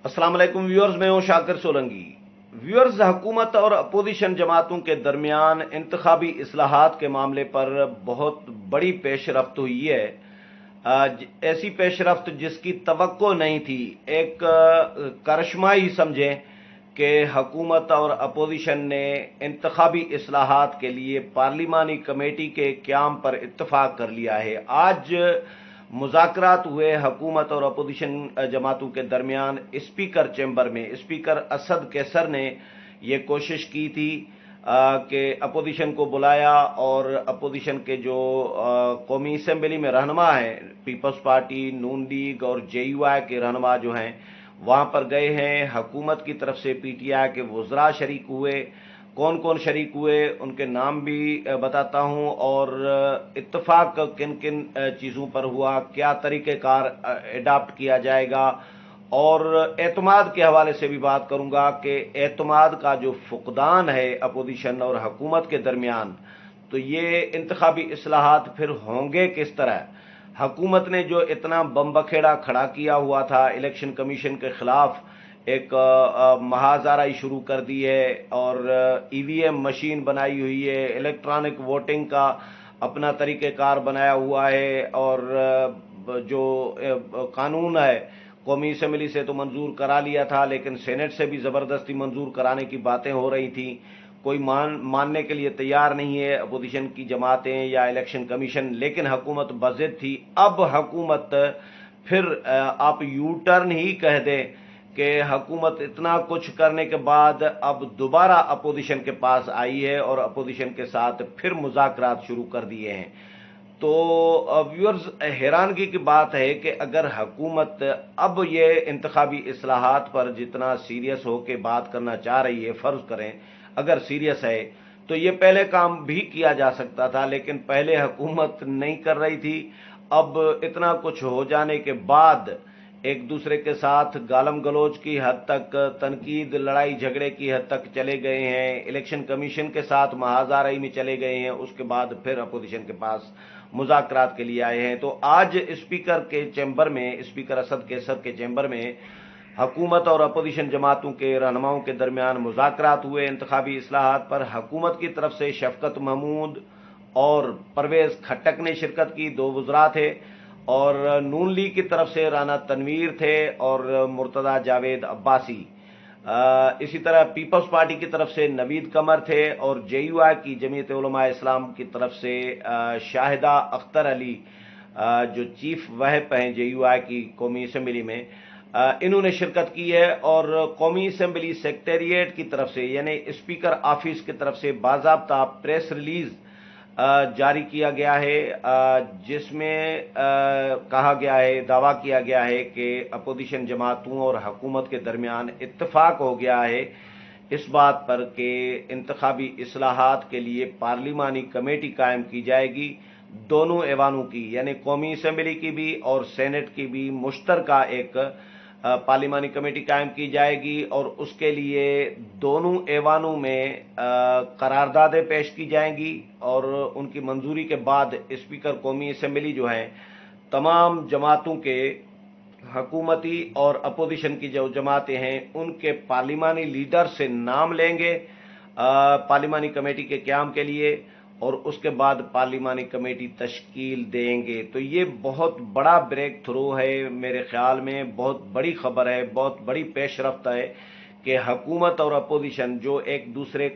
अस्सलाम वालेकुम व्यूअर्स, मैं हूं शाकिर सोलंकी। व्यूअर्स, हुकूमत और अपोजिशन जमातों के दरमियान इंतखाबी इस्लाहात के मामले पर बहुत बड़ी पेशरफ्त हुई है। ऐसी पेशरफ्त जिसकी तवक्को नहीं थी। एक करिश्मा ही समझें कि हुकूमत और अपोजिशन ने इंतखाबी इस्लाहात के लिए पार्लिमानी कमेटी के क़याम पर इत्तफाक कर लिया है। आज मुज़ाकरात हुए हुकूमत और अपोजिशन जमातों के दरमियान स्पीकर चैम्बर में। स्पीकर असद कैसर ने यह कोशिश की थी कि अपोजिशन को बुलाया और अपोजिशन के जो कौमी असम्बली में रहनुमा हैं, पीपल्स पार्टी, नून लीग और JUI के रहनुमा जो हैं वहां पर गए हैं। हुकूमत की तरफ से PTI के वज़रा शरीक हुए। कौन कौन शरीक हुए उनके नाम भी बताता हूं और इत्तफाक किन किन चीज़ों पर हुआ, क्या तरीक़ेकार एडाप्ट किया जाएगा, और एतमाद के हवाले से भी बात करूंगा कि एतमाद का जो फुकदान है अपोजिशन और हुकूमत के दरमियान, तो ये इंतखाबी इस्लाहात फिर होंगे किस तरह। हुकूमत ने जो इतना बम बखेड़ा खड़ा किया हुआ था इलेक्शन कमीशन के खिलाफ, एक महाजाराई शुरू कर दी है और EVM मशीन बनाई हुई है, इलेक्ट्रॉनिक वोटिंग का अपना तरीक़ेकार बनाया हुआ है, और जो कानून है कौमी असम्बली से तो मंजूर करा लिया था, लेकिन सेनेट से भी ज़बरदस्ती मंजूर कराने की बातें हो रही थी। कोई मानने के लिए तैयार नहीं है अपोजिशन की जमातें या इलेक्शन कमीशन, लेकिन हुकूमत बज़िद थी। अब हुकूमत फिर आप यू टर्न ही कह दें कि हुकूमत इतना कुछ करने के बाद अब दोबारा अपोजिशन के पास आई है और अपोजिशन के साथ फिर मुज़ाकरात शुरू कर दिए हैं। तो व्यूअर्स, हैरानगी की बात है कि अगर हुकूमत अब ये इंतखाबी इस्लाहात पर जितना सीरियस हो के बात करना चाह रही है, फ़र्ज करें अगर सीरियस है, तो ये पहले काम भी किया जा सकता था, लेकिन पहले हुकूमत नहीं कर रही थी। अब इतना कुछ हो जाने के बाद एक दूसरे के साथ गालम गलोच की हद तक, तनकीद, लड़ाई झगड़े की हद तक चले गए हैं, इलेक्शन कमीशन के साथ महाजाराई में चले गए हैं, उसके बाद फिर अपोजिशन के पास मुज़ाकरात के लिए आए हैं। तो आज स्पीकर के चैम्बर में, स्पीकर असद कैसर के चैम्बर में हुकूमत और अपोजिशन जमातों के रहनुमाओं के दरमियान मुज़ाकरात हुए इंतखाबी इस्लाहात पर। हुकूमत की तरफ से शफकत महमूद और परवेज़ खट्टक ने शिरकत की, 2 वज़रा थे, और नून लीग की तरफ से राना तनवीर थे और मुर्तज़ा जावेद अब्बासी। इसी तरह पीपल्स पार्टी की तरफ से नवीद कमर थे और JUI की जमीयत उलमा इस्लाम की तरफ से शाहिदा अख्तर अली, जो चीफ वहप हैं JUI की कौमी असम्बली में, इन्होंने शिरकत की है। और कौमी असम्बली सेक्रेटेरिएट की तरफ से, यानी स्पीकर ऑफिस की तरफ से बाज़ाब्ता प्रेस रिलीज जारी किया गया है, जिसमें कहा गया है, दावा किया गया है कि अपोजिशन जमातों और हुकूमत के दरमियान इत्तफाक हो गया है इस बात पर कि इंतखाबी इस्लाहात के लिए पार्लिमानी कमेटी कायम की जाएगी। दोनों ऐवानों की, यानी कौमी असम्बली की भी और सेनेट की भी मुश्तरका एक पार्लिमानी कमेटी कायम की जाएगी, और उसके लिए दोनों ऐवानों में करारदादें पेश की जाएंगी, और उनकी मंजूरी के बाद स्पीकर कौमी असम्बली जो है तमाम जमातों के, हुकूमती और अपोजिशन की जो जमातें हैं, उनके पार्लिमानी लीडर से नाम लेंगे पार्लिमानी कमेटी के क़याम के लिए, और उसके बाद पार्लिमानी कमेटी तश्कील देंगे। तो ये बहुत बड़ा ब्रेक थ्रू है, मेरे ख्याल में बहुत बड़ी खबर है, बहुत बड़ी पेशरफ्त है कि हुकूमत और अपोजिशन जो एक दूसरे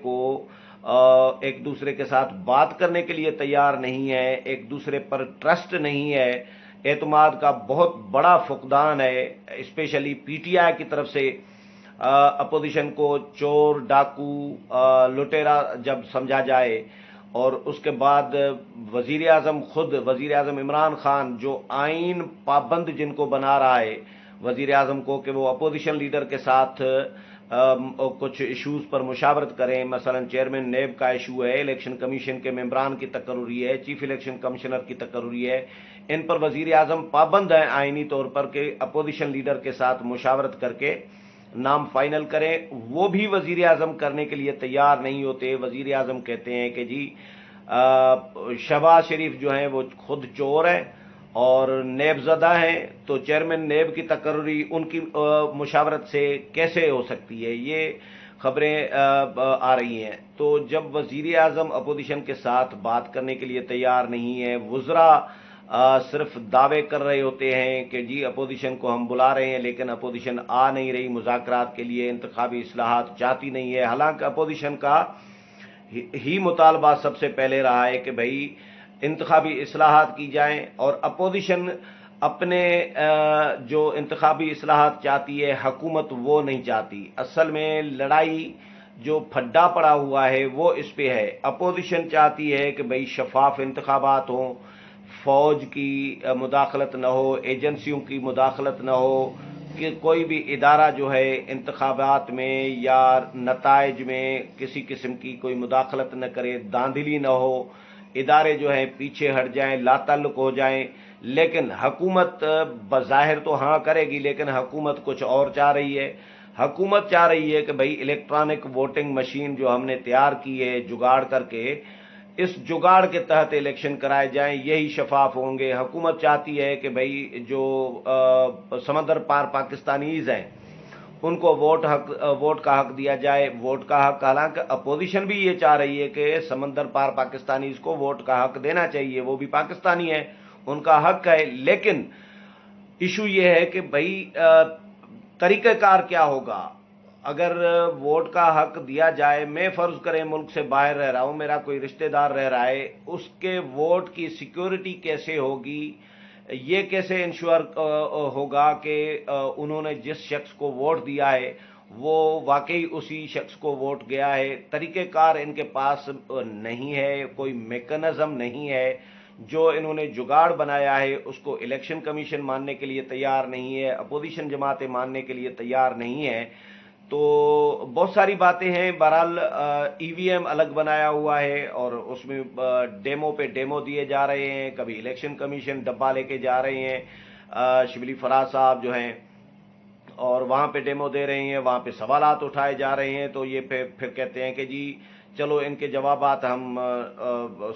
के साथ बात करने के लिए तैयार नहीं है, एक दूसरे पर ट्रस्ट नहीं है, एतमाद का बहुत बड़ा फुकदान है। स्पेशली PTI की तरफ से अपोजिशन को चोर, डाकू, लुटेरा जब समझा जाए, और उसके बाद वजीर आज़म खुद, वजीर आज़म इमरान खान, जो आइन पाबंद जिनको बना रहा है वजीर आज़म को कि वो अपोजिशन लीडर के साथ कुछ इशूज़ पर मुशावरत करें, मसलन चेयरमैन नेब का इशू है, इलेक्शन कमीशन के मेंबरान की तकर्री है, चीफ इलेक्शन कमिश्नर की तकर्री है, इन पर वजीर आज़म पाबंद है आइनी तौर पर कि अपोजिशन लीडर के साथ मुशावरत करके नाम फाइनल करें। वो भी वजीर आज़म करने के लिए तैयार नहीं होते। वजीर आज़म कहते हैं कि जी शहबाज शरीफ जो हैं वो खुद चोर हैं اور نیب زدہ ہیں تو چیئرمین نیب کی تقرری ان کی مشاورت سے کیسے ہو سکتی ہے، یہ خبریں آ رہی ہیں۔ تو جب وزیر اعظم اپوزیشن کے ساتھ بات کرنے کے لیے تیار نہیں ہے، وزراء صرف دعوے کر رہے ہوتے ہیں کہ جی اپوزیشن کو ہم بلا رہے ہیں، لیکن اپوزیشن آ نہیں رہی مذاکرات کے لیے، انتخابی اصلاحات چاہتی نہیں ہے، حالانکہ اپوزیشن کا ہی مطالبہ سب سے پہلے رہا ہے کہ بھئی انتخابی اصلاحات کی جائیں، اور اپوزیشن اپنے جو انتخابی اصلاحات چاہتی ہے حکومت وہ نہیں چاہتی۔ اصل میں لڑائی جو پھڈا پڑا ہوا ہے وہ اس پہ ہے۔ اپوزیشن چاہتی ہے کہ بھئی شفاف انتخابات ہوں، فوج کی مداخلت نہ ہو، ایجنسیوں کی مداخلت نہ ہو، کہ کوئی بھی ادارہ جو ہے انتخابات میں یا نتائج میں کسی قسم کی کوئی مداخلت نہ کرے، داندلی نہ ہو، ادارے جو ہیں پیچھے ہٹ جائیں، لا تعلق ہو جائیں۔ لیکن حکومت بظاہر تو ہاں کرے گی، لیکن حکومت کچھ اور چاہ رہی ہے۔ حکومت چاہ رہی ہے کہ بھئی الیکٹرانک ووٹنگ مشین جو ہم نے تیار کی ہے جگاڑ کر کے، اس جگاڑ کے تحت الیکشن کرائے جائیں، یہی شفاف ہوں گے۔ حکومت چاہتی ہے کہ بھئی جو سمندر پار پاکستانیز ہیں ان کو ووٹ کا حق دیا جائے، ووٹ کا حق، حالانکہ اپوزیشن بھی یہ چاہ رہی ہے کہ سمندر پار پاکستانیز کو ووٹ کا حق دینا چاہیے، وہ بھی پاکستانی ہیں، ان کا حق ہے۔ لیکن ایشو یہ ہے کہ بھئی طریقہ کار کیا ہوگا اگر ووٹ کا حق دیا جائے؟ میں فرض کریں ملک سے باہر رہ رہا ہوں، میرا کوئی رشتہ دار رہ رہا ہے، اس کے ووٹ کی سیکیورٹی کیسے ہوگی؟ یہ کیسے انشور ہوگا کہ انہوں نے جس شخص کو ووٹ دیا ہے وہ واقعی اسی شخص کو ووٹ گیا ہے؟ طریقہ کار ان کے پاس نہیں ہے، کوئی میکانزم نہیں ہے۔ جو انہوں نے جگاڑ بنایا ہے اس کو الیکشن کمیشن ماننے کے لیے تیار نہیں ہے، اپوزیشن جماعتیں ماننے کے لیے تیار نہیں ہے۔ تو بہت ساری باتیں ہیں۔ بہرحال ای وی ایم الگ بنایا ہوا ہے اور اس میں ڈیمو پہ ڈیمو دیے جا رہے ہیں، کبھی الیکشن کمیشن ڈبہ لے کے جا رہے ہیں شبلی فراز صاحب جو ہیں، اور وہاں پہ ڈیمو دے رہے ہیں، وہاں پہ سوالات اٹھائے جا رہے ہیں، تو یہ پھر کہتے ہیں کہ جی چلو ان کے جوابات ہم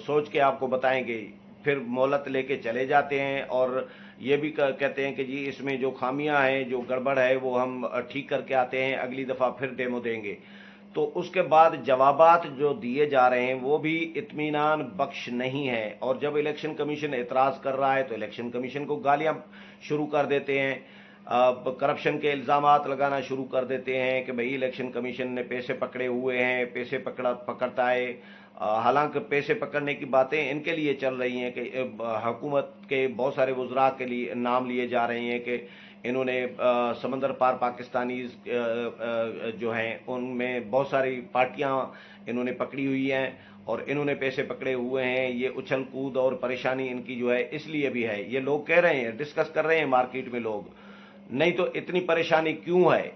سوچ کے آپ کو بتائیں گے، پھر مہلت لے کے چلے جاتے ہیں، اور یہ بھی کہتے ہیں کہ جی اس میں جو خامیاں ہیں، جو گڑبڑ ہے وہ ہم ٹھیک کر کے آتے ہیں، اگلی دفعہ پھر ڈیمو دیں گے۔ تو اس کے بعد جوابات جو دیے جا رہے ہیں وہ بھی اطمینان بخش نہیں ہے، اور جب الیکشن کمیشن اعتراض کر رہا ہے تو الیکشن کمیشن کو گالیاں شروع کر دیتے ہیں، کرپشن کے الزامات لگانا شروع کر دیتے ہیں کہ بھئی الیکشن کمیشن نے پیسے پکڑے ہوئے ہیں، پیسے پکڑتا ہے۔ حالانکہ پیسے پکڑنے کی باتیں ان کے لیے چل رہی ہیں کہ حکومت کے بہت سارے وزراء کے لیے نام لیے جا رہے ہیں کہ انہوں نے سمندر پار پاکستانیز جو ہیں ان میں بہت ساری پارٹیاں انہوں نے پکڑی ہوئی ہیں، اور انہوں نے پیسے پکڑے ہوئے ہیں۔ یہ اچھل کود اور پریشانی ان کی جو ہے اس لیے بھی ہے، یہ لوگ کہہ رہے ہیں، ڈسکس کر رہے ہیں مارکیٹ میں لوگ، نہیں تو اتنی پریشانی کیوں ہے؟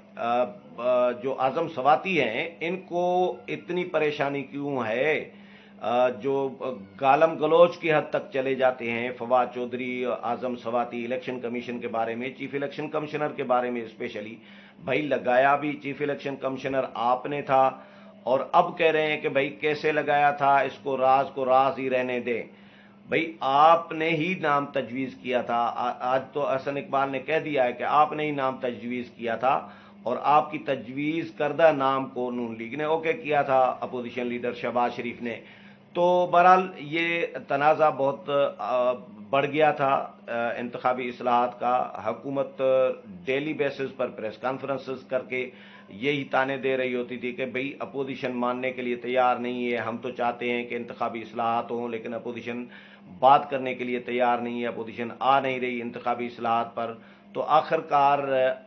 جو اعظم سواتی ہیں ان کو اتنی پریشانی کیوں ہے؟ جو گالم گلوچ کی حد تک چلے جاتے ہیں فواد چودھری، اعظم سواتی الیکشن کمیشن کے بارے میں، چیف الیکشن کمشنر کے بارے میں اسپیشلی۔ بھائی لگایا بھی چیف الیکشن کمشنر آپ نے تھا، اور اب کہہ رہے ہیں کہ بھائی کیسے لگایا تھا، اس کو راز ہی رہنے دیں۔ بھئی آپ نے ہی نام تجویز کیا تھا، آج تو احسن اقبال نے کہہ دیا ہے کہ آپ نے ہی نام تجویز کیا تھا، اور آپ کی تجویز کردہ نام کو نون لیگ نے اوکے کیا تھا، اپوزیشن لیڈر شہباز شریف نے۔ تو بہرحال یہ تنازع بہت بڑھ گیا تھا انتخابی اصلاحات کا۔ حکومت ڈیلی بیسس پر پریس کانفرنسز کر کے یہی تانے دے رہی ہوتی تھی کہ بھئی اپوزیشن ماننے کے لیے تیار نہیں ہے، ہم تو چاہتے ہیں کہ انتخابی اصلاحات ہوں، لیکن اپوزیشن بات کرنے کے لیے تیار نہیں ہے، اپوزیشن آ نہیں رہی انتخابی اصلاحات پر۔ تو آخر کار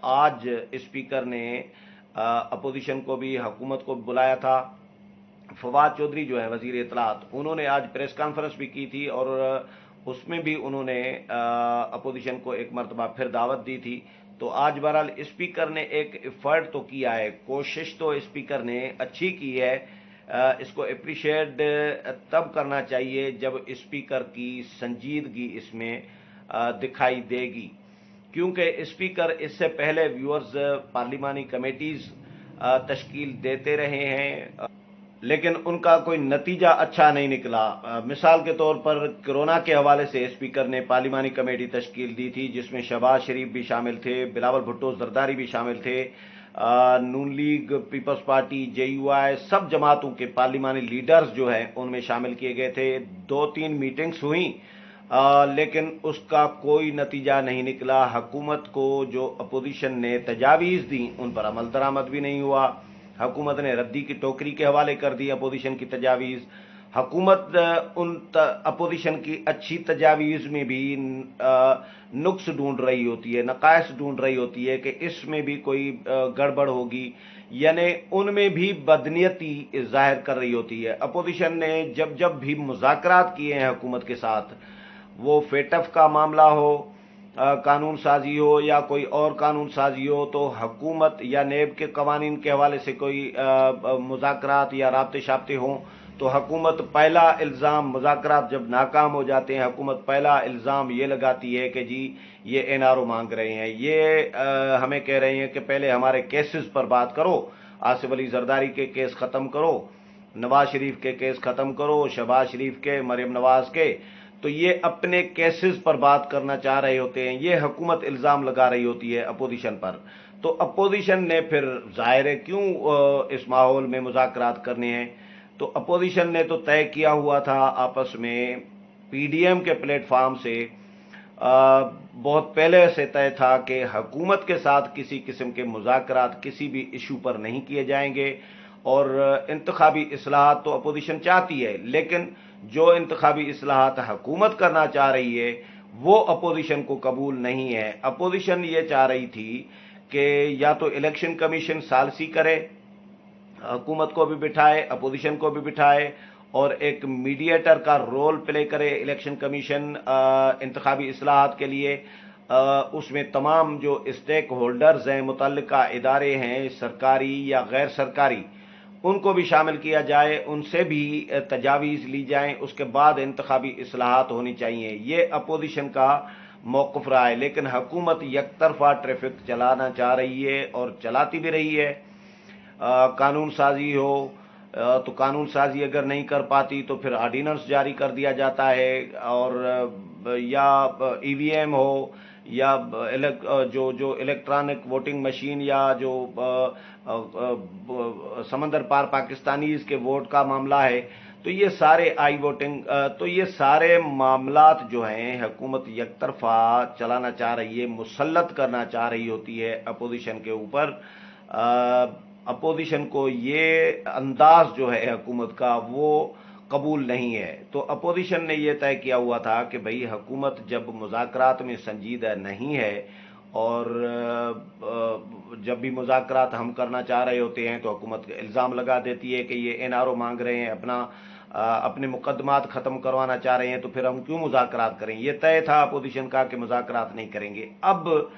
آج اسپیکر نے اپوزیشن کو بھی حکومت کو بلایا تھا۔ فواد چودھری جو ہیں وزیر اطلاعات، انہوں نے آج پریس کانفرنس بھی کی تھی، اور اس میں بھی انہوں نے اپوزیشن کو ایک مرتبہ پھر دعوت دی تھی۔ تو آج بہرحال اسپیکر نے ایک ایفرٹ تو کیا ہے، کوشش تو اسپیکر نے اچھی کی ہے۔ اس کو اپریشیٹ تب کرنا چاہیے جب اسپیکر کی سنجیدگی اس میں دکھائی دے گی، کیونکہ اسپیکر اس سے پہلے ویورز پارلیمانی کمیٹیز تشکیل دیتے رہے ہیں، लेकिन उनका कोई नतीजा अच्छा नहीं निकला। मिसाल के तौर पर कोरोना के हवाले से स्पीकर ने पार्लिमानी कमेटी तश्कील दी थी, जिसमें शहबाज शरीफ भी शामिल थे, बिलावल भुट्टो जरदारी भी शामिल थे, नून लीग, पीपल्स पार्टी, जेयूआई, सब जमातों के पार्लिमानी लीडर्स जो हैं उनमें शामिल किए गए थे। 2-3 मीटिंग्स हुई, लेकिन उसका कोई नतीजा नहीं निकला। हुकूमत को जो अपोजिशन ने तजावीज़ दी उन पर अमल दरामद भी नहीं हुआ। हुकूमत ने रद्दी की टोकरी के हवाले कर दी अपोजिशन की तजावीज़। हुकूमत उन अपोजिशन की अच्छी तजावीज़ में भी नुक्स ढूंढ रही होती है, नकायस ढूंढ रही होती है कि इसमें भी कोई गड़बड़ होगी, यानी उनमें भी बदनीयती जाहिर कर रही होती है। अपोजिशन ने जब जब भी मुज़ाकरात किए हैं हुकूमत के साथ, वो फेटफ का मामला हो, कानून साजी हो या कोई और कानून साजी हो, तो हुकूमत या नेब के कवानीन के हवाले से कोई मुज़ाकरात या राब्ते शाब्ते हों, तो हुकूमत पहला इल्ज़ाम, मुज़ाकरात जब नाकाम हो जाते हैं, हुकूमत पहला इल्ज़ाम ये लगाती है कि जी ये एनआरओ मांग रहे हैं, ये हमें कह रहे हैं कि पहले हमारे केसेस पर बात करो, आसिफ अली जरदारी के केस ख़त्म करो, नवाज शरीफ के केस ख़त्म करो, शहबाज शरीफ के, मरियम नवाज के। तो ये अपने केसेस पर बात करना चाह रहे होते हैं, ये हुकूमत इल्ज़ाम लगा रही होती है अपोजिशन पर। तो अपोजिशन ने फिर ज़ाहिर है क्यों इस माहौल में मुज़ाकरात करने हैं। तो अपोजिशन ने तो तय किया हुआ था आपस में, पीडीएम के प्लेटफार्म से बहुत पहले से तय था कि हुकूमत के साथ किसी किस्म के मुज़ाकरात किसी भी इशू पर नहीं किए जाएंगे, और इंतखाबी इस्लाहात तो अपोजिशन चाहती है, लेकिन जो इंतखाबी इस्लाहात हुकूमत करना चाह रही है वो अपोजिशन को कबूल नहीं है। अपोजिशन ये चाह रही थी कि या तो इलेक्शन कमीशन सालसी करे, हुकूमत को भी बिठाए, अपोजिशन को भी बिठाए, और एक मीडिएटर का रोल प्ले करे इलेक्शन कमीशन इंतखाबी इस्लाहात के लिए। उसमें तमाम जो स्टेक होल्डर्स हैं, मुतल्लिका इदारे हैं, सरकारी या गैर सरकारी, उनको भी शामिल किया जाए, उनसे भी तजावीज़ ली जाएं, उसके बाद इंतखाबी इस्लाहात होनी चाहिए। ये अपोजिशन का मौक़िफ़ रहा है, लेकिन हुकूमत यकतरफा ट्रैफिक चलाना चाह रही है और चलाती भी रही है। कानून साजी हो तो कानून साजी अगर नहीं कर पाती तो फिर ऑर्डिनेंस जारी कर दिया जाता है, और या ईवीएम हो या जो इलेक्ट्रॉनिक वोटिंग मशीन या जो समंदर पार पाकिस्तानीज के वोट का मामला है, तो ये सारे आई वोटिंग, तो ये सारे मामलात जो हैं हुकूमत यकतरफा चलाना चाह रही है, मुसल्लत करना चाह रही होती है अपोजिशन के ऊपर। अपोजिशन को ये अंदाज जो है हुकूमत का वो कबूल नहीं है। तो अपोजिशन ने यह तय किया हुआ था कि भाई हुकूमत जब मुज़ाकरात में संजीदा नहीं है, और जब भी मुज़ाकरात हम करना चाह रहे होते हैं तो हुकूमत इल्ज़ाम लगा देती है कि ये एनआरओ मांग रहे हैं, अपने मुकदमात ख़त्म करवाना चाह रहे हैं, तो फिर हम क्यों मुज़ाकरात करें। ये तय था अपोजिशन का कि मुज़ाकरात नहीं करेंगे। अब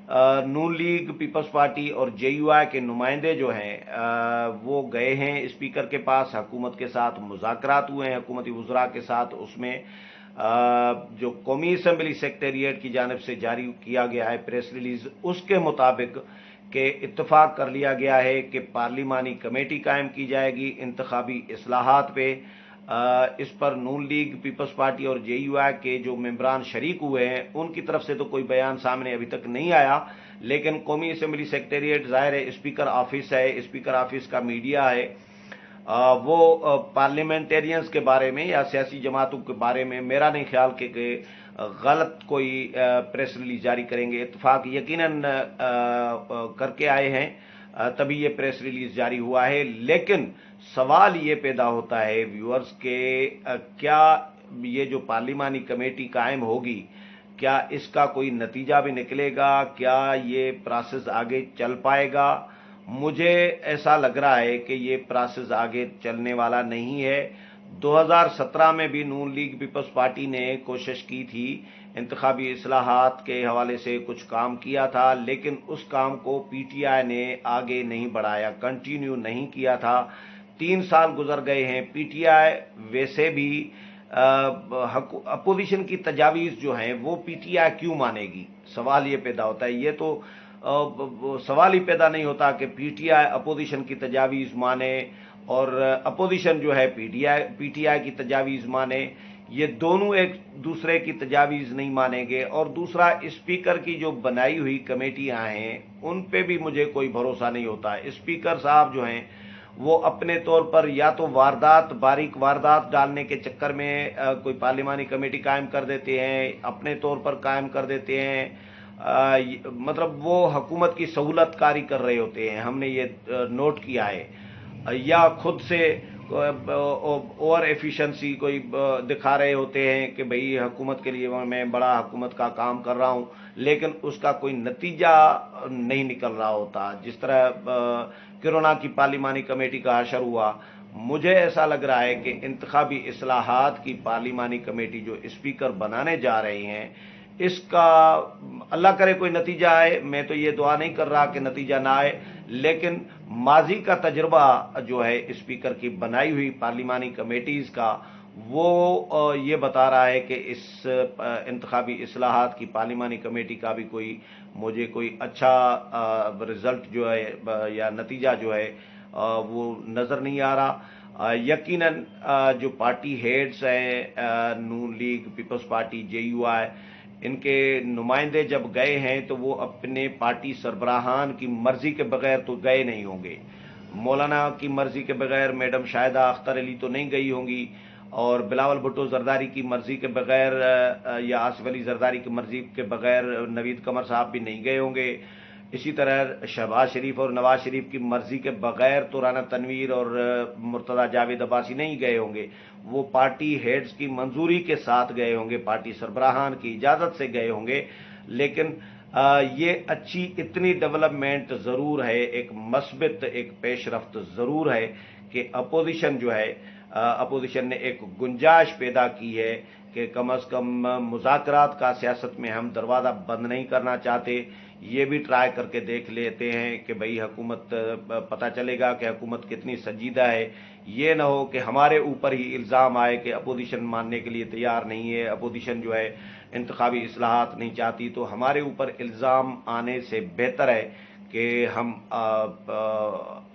नून लीग, पीपल्स पार्टी और जेयूआई के नुमाइंदे जो हैं वो गए हैं स्पीकर के पास, हुकूमत के साथ मुज़ाकरात हुए हैं, हुकूमती वज़रा के साथ। उसमें जो कौमी असम्बली सेक्रेटेरिएट की जानिब से जारी किया गया है प्रेस रिलीज, उसके मुताबिक कि इत्तफाक कर लिया गया है कि पार्लिमानी कमेटी कायम की जाएगी इंतखाबी इस्लाहात पे। इस पर नून लीग, पीपल्स पार्टी और जेयूआई के जो मेंबरान शरीक हुए हैं उनकी तरफ से तो कोई बयान सामने अभी तक नहीं आया, लेकिन कौमी असम्बली सेक्रेटेरिएट ज़ाहिर है स्पीकर ऑफिस है, स्पीकर ऑफिस का मीडिया है, वो पार्लियामेंटेरियंस के बारे में या सियासी जमातों के बारे में मेरा नहीं ख्याल कि गलत कोई प्रेस रिलीज जारी करेंगे। इत्तफाक यकीनन करके आए हैं, तभी ये प्रेस रिलीज जारी हुआ है। लेकिन सवाल ये पैदा होता है व्यूअर्स के, क्या ये जो पार्लिमानी कमेटी कायम होगी, क्या इसका कोई नतीजा भी निकलेगा, क्या ये प्रोसेस आगे चल पाएगा। मुझे ऐसा लग रहा है कि ये प्रोसेस आगे चलने वाला नहीं है। 2017 में भी नून लीग, पीपल्स पार्टी ने कोशिश की थी, इंतखाबी इस्लाहात के हवाले से कुछ काम किया था, लेकिन उस काम को पीटीआई ने आगे नहीं बढ़ाया, कंटिन्यू नहीं किया था। 3 साल गुजर गए हैं, पीटीआई वैसे भी अपोजिशन की तजावीज़ जो हैं वो पीटीआई क्यों मानेगी, सवाल ये पैदा होता है। ये तो सवाल ही पैदा नहीं होता कि पीटीआई अपोजिशन की तजावीज़ माने और अपोजिशन जो है पीटीआई की तजावीज़ माने, ये दोनों एक दूसरे की तजावीज़ नहीं मानेंगे। और दूसरा, स्पीकर की जो बनाई हुई कमेटियां हैं उन पे भी मुझे कोई भरोसा नहीं होता। स्पीकर साहब जो हैं वो अपने तौर पर या तो बारीक वारदात डालने के चक्कर में कोई पार्लिमानी कमेटी कायम कर देते हैं, अपने तौर पर कायम कर देते हैं। मतलब वो हुकूमत की सहूलतकारी कर रहे होते हैं, हमने ये नोट किया है। या खुद से ओवर एफिशिएंसी कोई दिखा रहे होते हैं कि भाई हुकूमत के लिए मैं बड़ा हुकूमत का काम कर रहा हूं, लेकिन उसका कोई नतीजा नहीं निकल रहा होता। जिस तरह कोरोना की पार्लिमानी कमेटी का हशर हुआ, मुझे ऐसा लग रहा है कि इंतखाबी इस्लाहात की पार्लिमानी कमेटी जो स्पीकर बनाने जा रहे हैं, इसका अल्लाह करे कोई नतीजा आए। मैं तो ये दुआ नहीं कर रहा कि नतीजा ना आए, लेकिन माजी का तजर्बा जो है स्पीकर की बनाई हुई पार्लिमानी कमेटीज का, वो ये बता रहा है कि इस इंतखाबी इस्लाहात की पार्लिमानी कमेटी का भी मुझे कोई अच्छा रिजल्ट जो है या नतीजा जो है वो नज़र नहीं आ रहा। यकीनन जो पार्टी हेड्स हैं, नून लीग, पीपल्स पार्टी, जेयूआई, इनके नुमाइंदे जब गए हैं तो वो अपने पार्टी सरबराहान की मर्जी के बगैर तो गए नहीं होंगे। मौलाना की मर्जी के बगैर मैडम शाहिदा अख्तर अली तो नहीं गई होंगी, और बिलावल भुट्टो जरदारी की मर्जी के बगैर या आसिफ अली जरदारी की मर्जी के बगैर नवीद कमर साहब भी नहीं गए होंगे। इसी तरह शहबाज शरीफ और नवाज शरीफ की मर्जी के बगैर तो राना तनवीर और मुर्तजा जावेद अब्बासी नहीं गए होंगे। वो पार्टी हेड्स की मंजूरी के साथ गए होंगे, पार्टी सरबराहान की इजाजत से गए होंगे। लेकिन ये अच्छी इतनी डेवलपमेंट जरूर है, एक मस्बत एक पेशरफ्त जरूर है कि अपोजिशन जो है, अपोजिशन ने एक गुंजाइश पैदा की है कि कम अज कम मुज़ाकरात का सियासत में हम दरवाज़ा बंद नहीं करना चाहते। ये भी ट्राई करके देख लेते हैं कि भाई हुकूमत, पता चलेगा कि हुकूमत कितनी संजीदा है। ये ना हो कि हमारे ऊपर ही इल्ज़ाम आए कि अपोजिशन मानने के लिए तैयार नहीं है, अपोजिशन जो है इंतखाबी इस्लाहात नहीं चाहती। तो हमारे ऊपर इल्ज़ाम आने से बेहतर है कि हम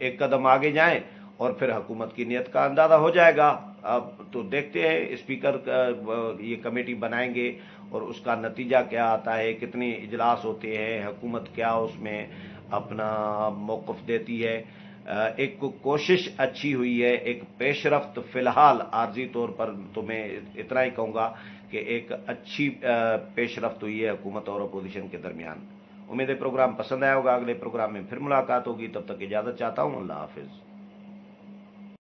एक कदम आगे जाएं और फिर हुकूमत की नीयत का अंदाजा हो जाएगा। अब तो देखते हैं स्पीकर ये कमेटी बनाएंगे और उसका नतीजा क्या आता है, कितने इजलास होते हैं, हुकूमत क्या उसमें अपना मौक़िफ़ देती है। एक कोशिश अच्छी हुई है, एक पेशरफ्त फिलहाल आर्जी तौर पर तो मैं इतना ही कहूँगा कि एक अच्छी पेशरफ्त हुई है हुकूमत और अपोजिशन के दरमियान। उम्मीद है प्रोग्राम पसंद आया होगा। अगले प्रोग्राम में फिर मुलाकात होगी, तब तक इजाज़त चाहता हूँ। अल्लाह हाफिज़।